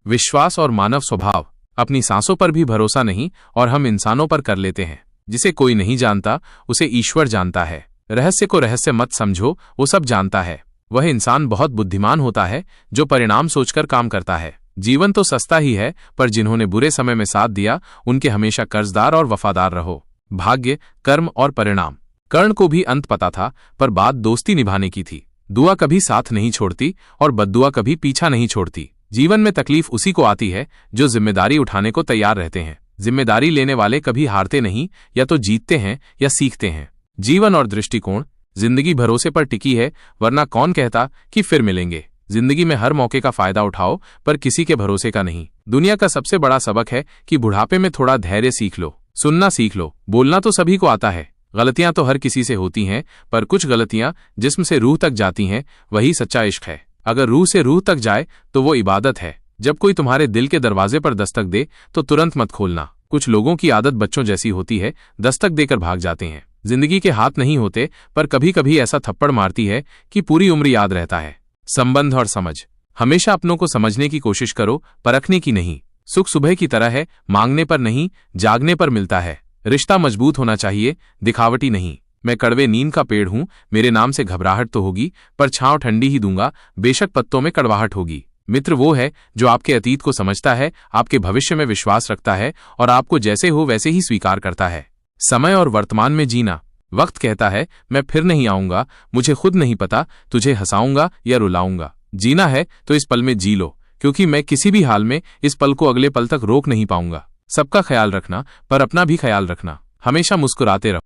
विश्वास और मानव स्वभाव। अपनी सांसों पर भी भरोसा नहीं और हम इंसानों पर कर लेते हैं। जिसे कोई नहीं जानता उसे ईश्वर जानता है। रहस्य को रहस्य मत समझो, वो सब जानता है। वह इंसान बहुत बुद्धिमान होता है जो परिणाम सोचकर काम करता है। जीवन तो सस्ता ही है, पर जिन्होंने बुरे समय में साथ दिया उनके हमेशा कर्जदार और वफादार रहो। भाग्य, कर्म और परिणाम। कर्ण को भी अंत पता था, पर बात दोस्ती निभाने की थी। दुआ कभी साथ नहीं छोड़ती और बद्दुआ कभी पीछा नहीं छोड़ती। जीवन में तकलीफ उसी को आती है जो जिम्मेदारी उठाने को तैयार रहते हैं। जिम्मेदारी लेने वाले कभी हारते नहीं, या तो जीतते हैं या सीखते हैं। जीवन और दृष्टिकोण। जिंदगी भरोसे पर टिकी है, वरना कौन कहता कि फिर मिलेंगे। जिंदगी में हर मौके का फायदा उठाओ, पर किसी के भरोसे का नहीं। दुनिया का सबसे बड़ा सबक है कि बुढ़ापे में थोड़ा धैर्य सीख लो, सुनना सीख लो। बोलना तो सभी को आता है, गलतियां तो हर किसी से होती हैं, पर कुछ गलतियां जिस्म से रूह तक जाती हैं, वही सच्चा इश्क है। अगर रूह से रूह तक जाए तो वो इबादत है। जब कोई तुम्हारे दिल के दरवाजे पर दस्तक दे तो तुरंत मत खोलना। कुछ लोगों की आदत बच्चों जैसी होती है, दस्तक देकर भाग जाते हैं। जिंदगी के हाथ नहीं होते, पर कभी कभी ऐसा थप्पड़ मारती है कि पूरी उम्र याद रहता है। संबंध और समझ। हमेशा अपनों को समझने की कोशिश करो, परखने की नहीं। सुख सुबह की तरह है, मांगने पर नहीं, जागने पर मिलता है। रिश्ता मजबूत होना चाहिए, दिखावटी नहीं। मैं कड़वे नीम का पेड़ हूं, मेरे नाम से घबराहट तो होगी, पर छांव ठंडी ही दूंगा, बेशक पत्तों में कड़वाहट होगी। मित्र वो है जो आपके अतीत को समझता है, आपके भविष्य में विश्वास रखता है और आपको जैसे हो वैसे ही स्वीकार करता है। समय और वर्तमान में जीना। वक्त कहता है मैं फिर नहीं आऊंगा, मुझे खुद नहीं पता तुझे हंसाऊंगा या रुलाऊंगा। जीना है तो इस पल में जी लो, क्योंकि मैं किसी भी हाल में इस पल को अगले पल तक रोक नहीं पाऊंगा। सबका ख्याल रखना, पर अपना भी ख्याल रखना। हमेशा मुस्कुराते रहो।